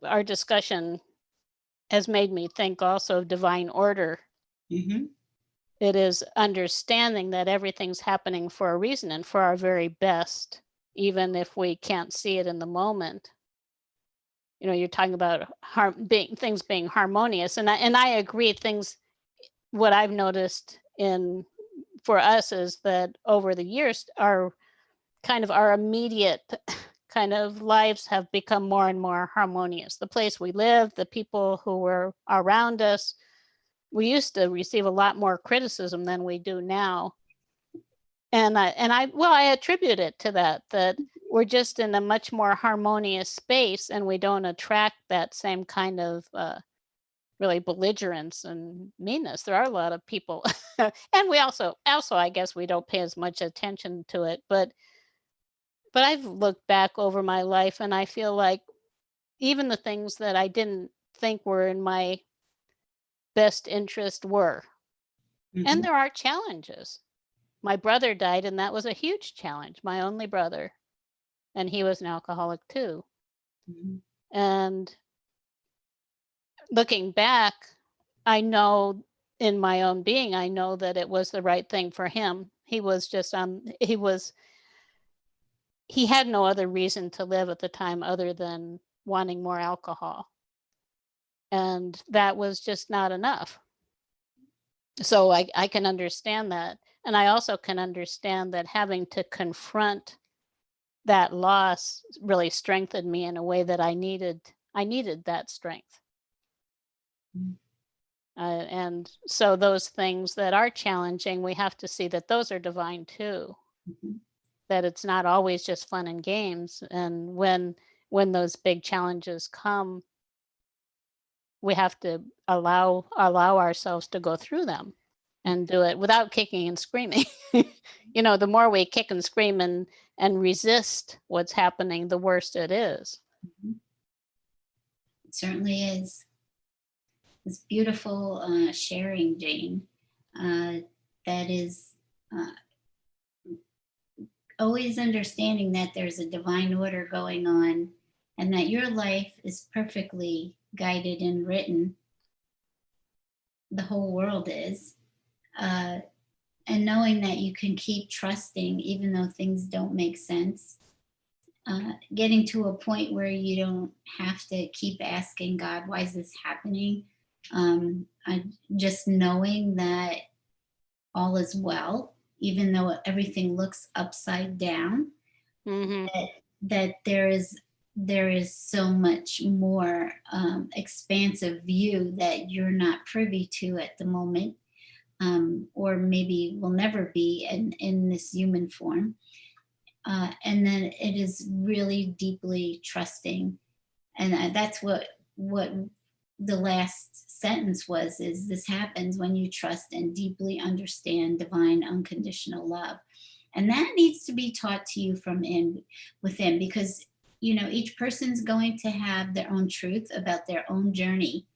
our discussion has made me think also of divine order. Mhm. It is understanding that everything's happening for a reason and for our very best, even if we can't see it in the moment. You're talking about things being harmonious, and I agree. Things, what I've noticed in for us is that over the years, our immediate kind of lives have become more and more harmonious. The place we live, the people who were around us. We used to receive a lot more criticism than we do now. And I attribute it to that we're just in a much more harmonious space, and we don't attract that same kind of really belligerence and meanness. There are a lot of people, and we also I guess we don't pay as much attention to it. But I've looked back over my life, and I feel like even the things that I didn't think were in my best interest were. And Mhm. there are challenges. My brother died, and that was a huge challenge, my only brother, and he was an alcoholic too. Mhm. And looking back, I know in my own being, I know that it was the right thing for him. He was just he had no other reason to live at the time other than wanting more alcohol. And that was just not enough. So I can understand that. And I also can understand that having to confront that loss really strengthened me in a way that I needed that strength. Mhm. And so those things that are challenging, we have to see that those are divine too. Mhm. That it's not always just fun and games. And when those big challenges come, we have to allow ourselves to go through them and do it without kicking and screaming. The more we kick and scream and resist what's happening, the worse it is. certainly is. It's beautiful sharing, Jane. That is uh, always understanding that there's a divine order going on and that your life is perfectly guided and written. The whole world is. Uh, and knowing that you can keep trusting even though things don't make sense. Getting to a point where you don't have to keep asking God, why is this happening? Just knowing that all is well, even though everything looks upside down, Mm-hmm. that there is so much more expansive view that you're not privy to at the moment, or maybe will never be in this human form. And then it is really deeply trusting, and that's what the last sentence was, is this happens when you trust and deeply understand divine unconditional love. And that needs to be taught to you from within, because each person's going to have their own truth about their own journey,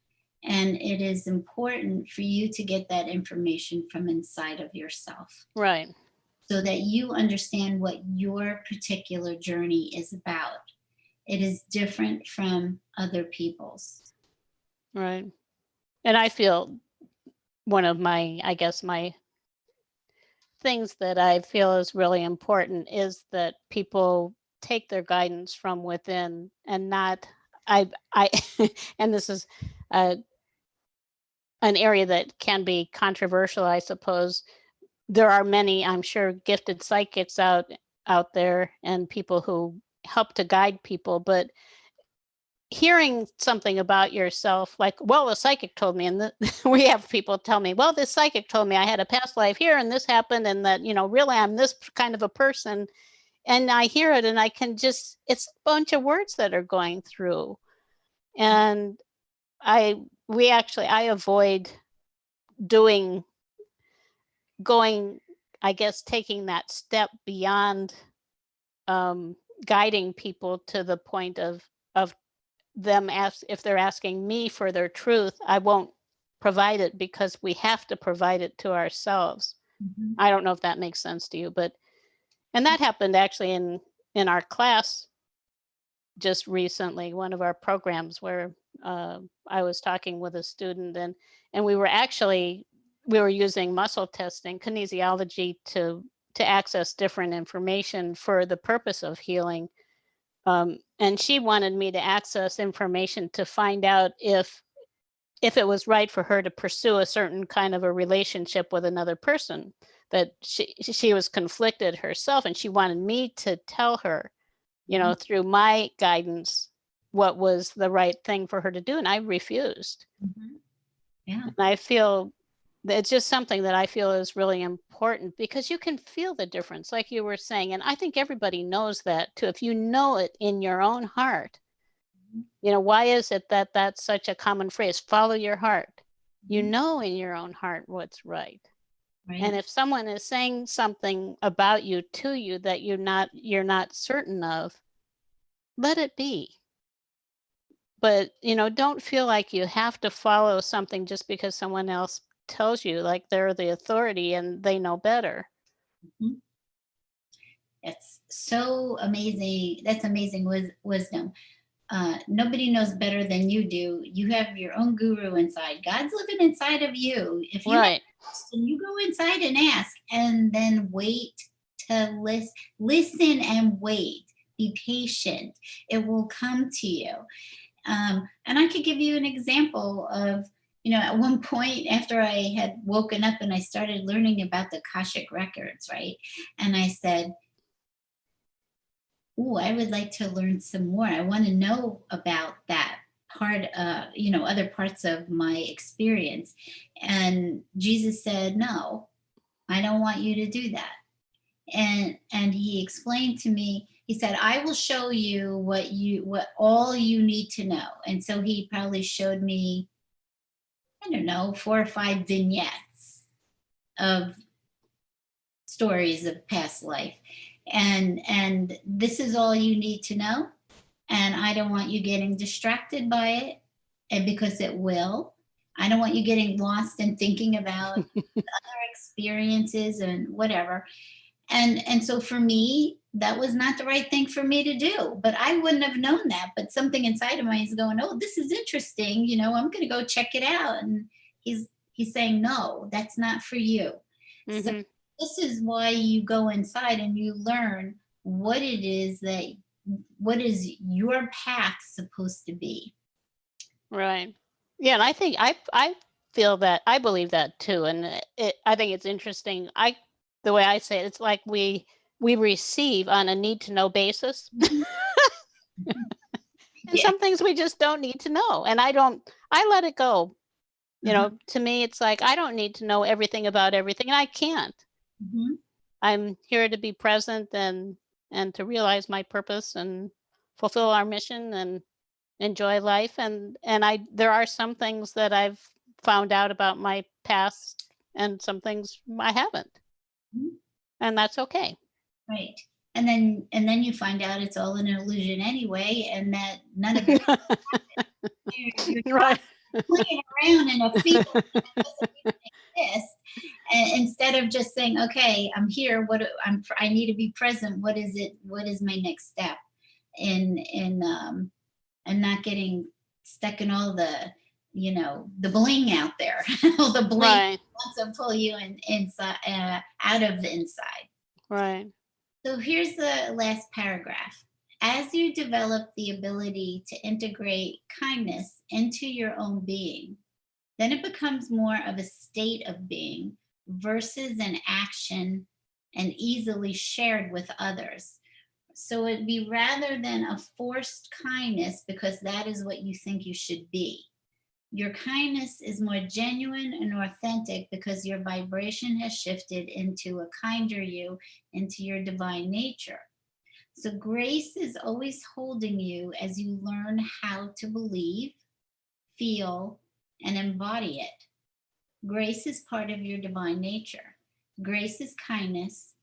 and it is important for you to get that information from inside of yourself Right. so that you understand what your particular journey is about. It is different from other people's. Right. And I feel one of my, I guess, my things that I feel is really important is that people take their guidance from within and not, I, and this is uh, an area that can be controversial, I suppose. There are many, I'm sure, gifted psychics out there and people who help to guide people, but hearing something about yourself, like, well, the psychic told me, and we have people tell me, well, this psychic told me I had a past life here and this happened, and that, really I'm this kind of a person. And I hear it and I can just, it's a bunch of words that are going through. And I avoid doing, going, I guess, taking that step beyond um, guiding people to the point of them if they're asking me for their truth, I won't provide it because we have to provide it to ourselves. Mhm. I don't know if that makes sense to you, but and that happened actually in our class just recently, one of our programs where I was talking with a student, and we were using muscle testing, kinesiology to access different information for the purpose of healing. And she wanted me to access information to find out if it was right for her to pursue a certain kind of a relationship with another person, that she was conflicted herself and she wanted me to tell her, Mhm. through my guidance, what was the right thing for her to do, and I refused. Mhm. Yeah. And I feel that it's just something that I feel is really important because you can feel the difference, like you were saying. And I think everybody knows that too. If you know it in your own heart, Mhm. why is it that that's such a common phrase? Follow your heart. You Mhm. know in your own heart what's right. And Right. if someone is saying something about you to you that you're not certain of, let it be. But, don't feel like you have to follow something just because someone else tells you like they're the authority and they know better. Mhm. It's so amazing. That's amazing wisdom. Nobody knows better than you do. You have your own guru inside. God's living inside of you. If you have Right. a question, you go inside and ask, and then wait to listen and wait. Be patient. It will come to you. And I could give you an example of, at one point after I had woken up and I started learning about the Akashic records, right? And I said, "Ooh, I would like to learn some more. I want to know about that part, other parts of my experience." And Jesus said, "No, I don't want you to do that." And he explained to me, he said, "I will show you what all you need to know." And so he probably showed me, I don't know, 4 or 5 vignettes of stories of past life. And this is all you need to know. And I don't want you getting distracted by it. and because it will. I don't want you getting lost in thinking about our experiences and whatever. And so for me, that was not the right thing for me to do, but I wouldn't have known that. But something inside of me is going, oh, this is interesting, I'm going to go check it out. And he's saying, no, that's not for you. So Hmm. this is why you go inside and you learn what is your path supposed to be. Right. Yeah, and I think I feel that I believe that too, and I think it's interesting. The way I say it, it's like we receive on a need to know basis, Mhm. and Yeah. some things we just don't need to know, and I let it go. Uh-huh. To me, it's like I don't need to know everything about everything, and I can't. Mhm. I'm here to be present and to realize my purpose and fulfill our mission and enjoy life, and I there are some things that I've found out about my past and some things I haven't, Mhm. and that's okay. Right. And then you find out it's all an illusion anyway, and that none of it, you're Right. playing around in a field that doesn't even exist. And instead of just saying, okay, I'm here, I need to be present. What is it? What is my next step? In and not getting stuck in all the bling out there, all the bling Right. wants to pull you inside, out of the inside. Right. So here's the last paragraph. As you develop the ability to integrate kindness into your own being, then it becomes more of a state of being versus an action, and easily shared with others. So it'd be rather than a forced kindness because that is what you think you should be. Your kindness is more genuine and authentic because your vibration has shifted into a kinder you, into your divine nature. So grace is always holding you as you learn how to believe, feel, and embody it. Grace is part of your divine nature. Grace is kindness,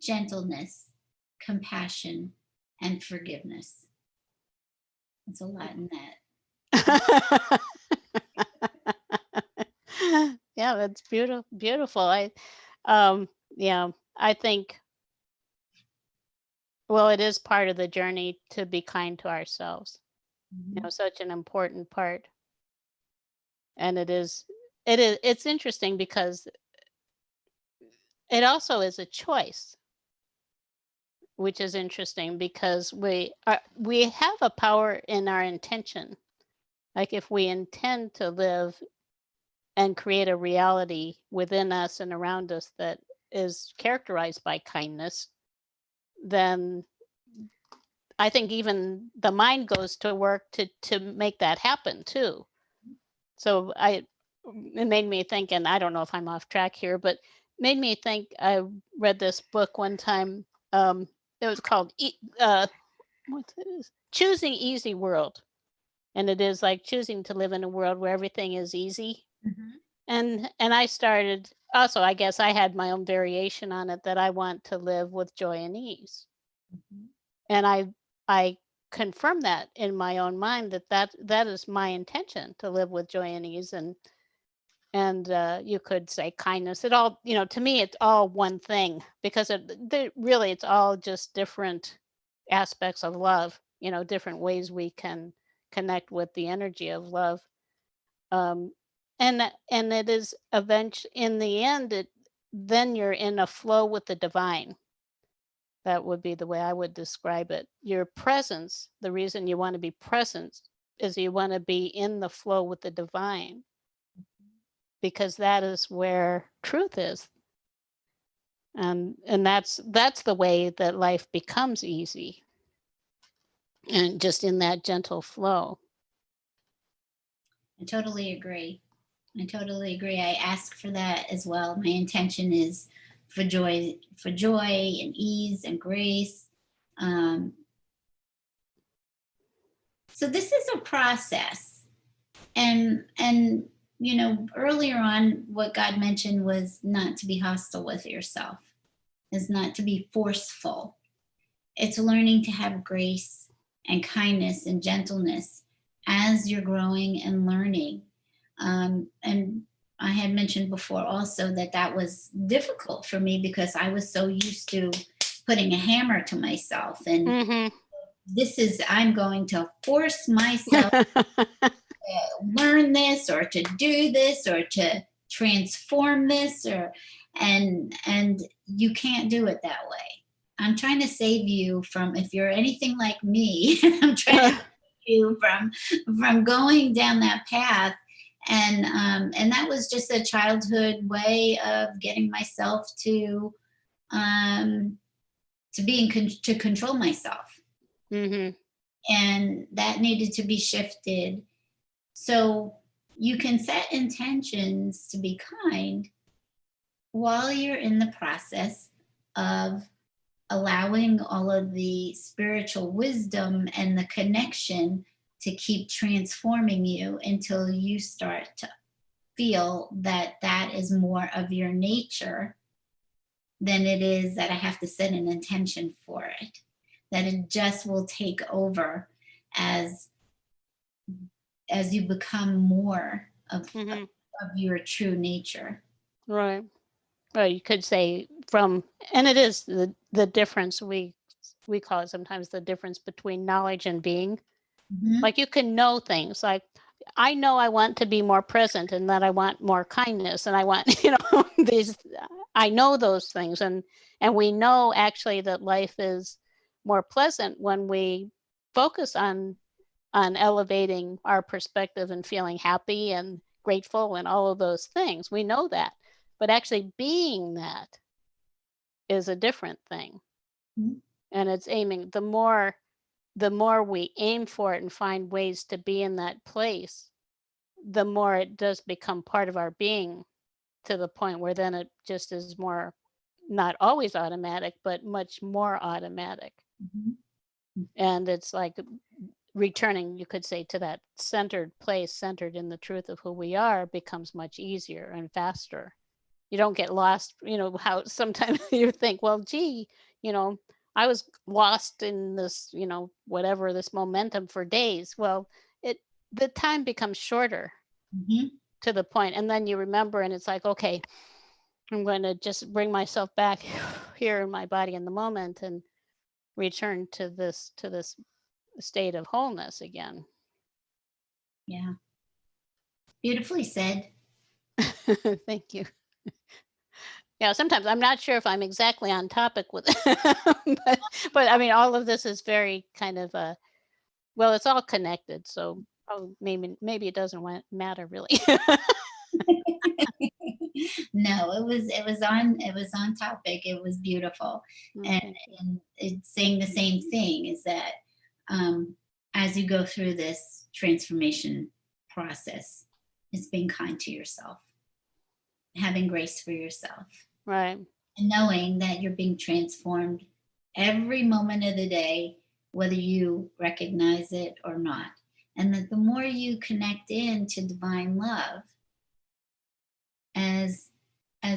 gentleness, compassion, and forgiveness. It's a lot in that. Yeah, that's beautiful. Um yeah, I think, well, it is part of the journey to be kind to ourselves. Mhm. Such an important part. And it's interesting because it also is a choice, which is interesting because we have a power in our intention. Like if we intend to live and create a reality within us and around us that is characterized by kindness, then I think even the mind goes to work to make that happen too. So it made me think, and I don't know if I'm off track here, but made me think. I read this book one time. It was called what's it is? Choosing Easy World, and it is like choosing to live in a world where everything is easy. Mhm. And I started also. I guess I had my own variation on it that I want to live with joy and ease, Mhm. and I confirm that in my own mind that is my intention to live with joy and ease and you could say kindness. It all, to me it's all one thing because really it's all just different aspects of love, different ways we can connect with the energy of love. um and it is eventually in the end it then you're in a flow with the divine. That would be the way I would describe it. Your presence, the reason you want to be present is you want to be in the flow with the divine because that is where truth is. And that's the way that life becomes easy and just in that gentle flow. I totally agree. I totally agree. I ask for that as well. My intention is for joy and ease and grace. Um, so this is a process, and earlier on, what God mentioned was not to be hostile with yourself, is not to be forceful. It's learning to have grace and kindness and gentleness as you're growing and learning. And I had mentioned before also that that was difficult for me because I was so used to putting a hammer to myself. And Mm-hmm. this is, I'm going to force myself to learn this or to do this or to transform this or and you can't do it that way. I'm trying to save you from, if you're anything like me, I'm trying to save you from going down that path. And that was just a childhood way of getting myself um to be to control myself, Mm-hmm. and that needed to be shifted. So you can set intentions to be kind while you're in the process of allowing all of the spiritual wisdom and the connection to keep transforming you until you start to feel that that is more of your nature than it is that I have to set an intention for it. That it just will take over as you become more Mm-hmm. of your true nature. Right. Right. You could say from, and it is the difference we call it sometimes the difference between knowledge and being. Mhm. Like you can know things like I know I want to be more present and that I want more kindness and I want, these I know those things and we know actually that life is more pleasant when we focus on elevating our perspective and feeling happy and grateful and all of those things. We know that. But actually being that is a different thing. Mhm. And it's aiming the more we aim for it and find ways to be in that place, the more it does become part of our being to the point where then it just is more not always automatic, but much more automatic. Mhm. And it's like returning, you could say, to that centered place, centered in the truth of who we are, becomes much easier and faster. You don't get lost, how sometimes you think, well, gee, you know, I was lost in this, whatever, this momentum for days. Well, it the time becomes shorter Mhm. to the point, and then you remember, and it's like, okay, I'm going to just bring myself back here in my body in the moment and return to this state of wholeness again. Yeah. Beautifully said. Thank you. Yeah, sometimes I'm not sure if I'm exactly on topic with but I mean all of this is very kind of well, it's all connected, so maybe it doesn't matter really. No, it was on topic. It was beautiful. Oh, And thank you. it's saying the same thing is that um as you go through this transformation process, it's being kind to yourself, having grace for yourself, Right. and knowing that you're being transformed every moment of the day, whether you recognize it or not. And that the more you connect in to divine love, as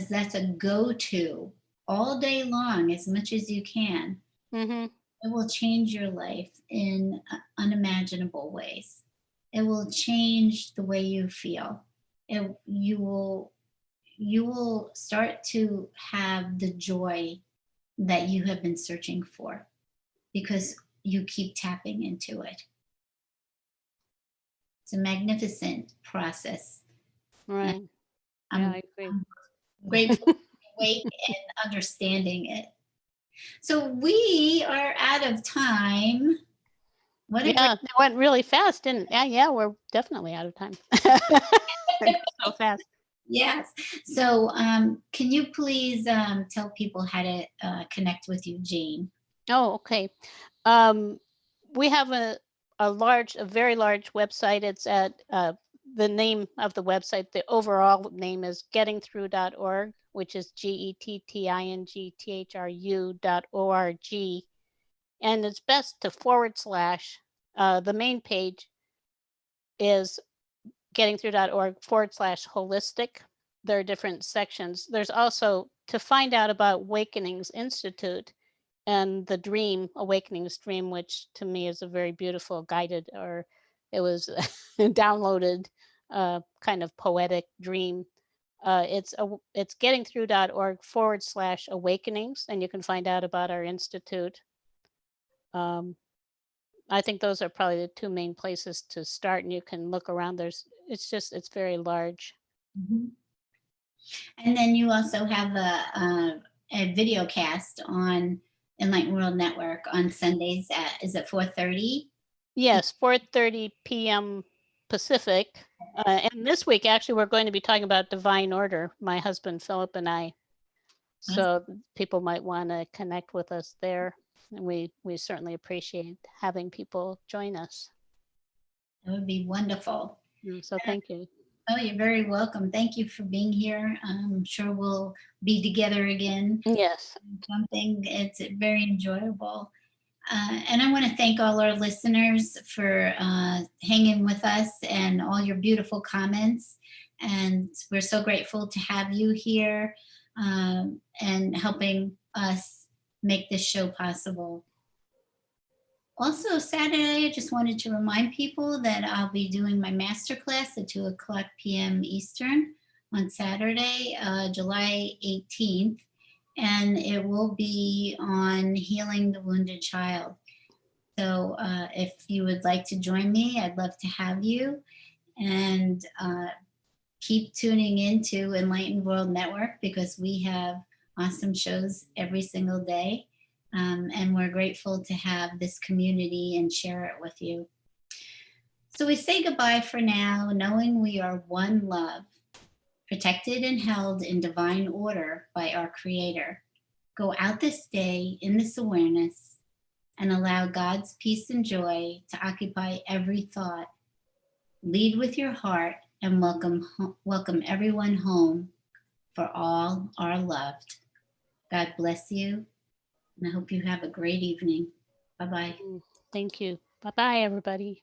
that's a go-to all day long as much as you can, Mhm. it will change your life in unimaginable ways. It will change the way you feel. You will start to have the joy that you have been searching for because you keep tapping into it. It's a magnificent process. And Right. Yeah, I'm I agree. grateful to be awake and understanding it. So we are out of time. What a great, Yeah, it went really fast, didn't yeah, yeah, we're definitely out of time. It goes so fast. yes. So can you please tell people how to connect with you, Jane? Oh, okay. Um, we have a very large website. It's at the name of the website. The overall name is gettingthrough.org, which is gettingthru.org, and it's best to forward slash. The main page is gettingthrough.org/holistic. There are different sections. There's also to find out about Awakenings Institute and the dream awakening stream, which to me is a very beautiful guided or it was downloaded kind of poetic dream. It's gettingthrough.org/awakenings, and you can find out about our institute. I think those are probably the two main places to start, and you can look around. It's very large. Mhm. And then you also have a video cast on Enlightened World Network on Sundays at, is it 4:30? Yes, 4:30 p.m. Pacific. And this week, actually, we're going to be talking about divine order, my husband Philip and I. So people might want to connect with us there. And we certainly appreciate having people join us. That would be wonderful. So thank you. Oh, you're very welcome. Thank you for being here. I'm sure we'll be together again. Yes. Something, it's very enjoyable. And I want to thank all our listeners for hanging with us and all your beautiful comments. And we're so grateful to have you here and helping us make this show possible. Also, Saturday, I just wanted to remind people that I'll be doing my masterclass at 2 o'clock p.m. Eastern on Saturday, July 18th. And it will be on healing the wounded child. So if you would like to join me, I'd love to have you. And keep tuning into Enlightened World Network because we have awesome shows every single day. And we're grateful to have this community and share it with you. So we say goodbye for now, knowing we are one love, protected and held in divine order by our Creator. Go out this day in this awareness and allow God's peace and joy to occupy every thought. Lead with your heart and welcome everyone home, for all are loved. God bless you, and I hope you have a great evening. Bye-bye. Thank you. Bye-bye, everybody.